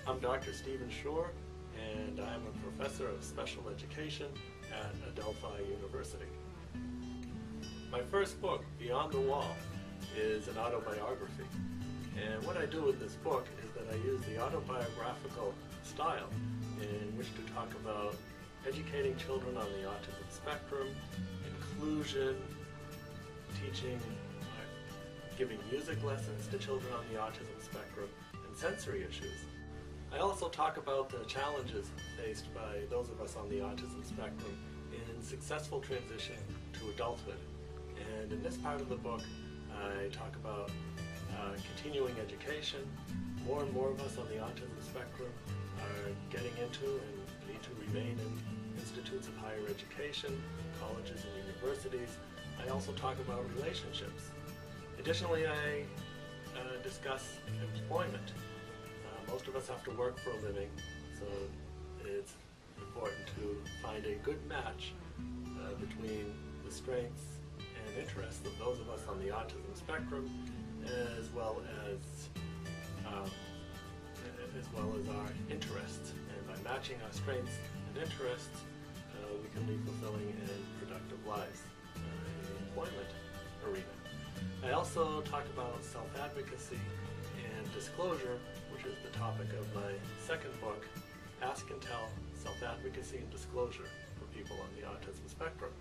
I'm Dr. Stephen Shore, and I'm a professor of special education at Adelphi University. My first book, Beyond the Wall, is an autobiography. And what I do with this book is that I use the autobiographical style in which to talk about educating children on the autism spectrum, inclusion, teaching, giving music lessons to children on the autism spectrum, and sensory issues. I also talk about the challenges faced by those of us on the autism spectrum in successful transition to adulthood. And in this part of the book, I talk about continuing education. More and more of us on the autism spectrum are getting into and need to remain in institutes of higher education, colleges and universities. I also talk about relationships. Additionally, I discuss employment. Most of us have to work for a living, so it's important to find a good match between the strengths and interests of those of us on the autism spectrum, as well as our interests. And by matching our strengths and interests, we can lead fulfilling and productive lives in the employment arena. I also talk about self-advocacy and disclosure, which is the topic of my second book, Ask and Tell, Self-Advocacy and Disclosure for People on the Autism Spectrum.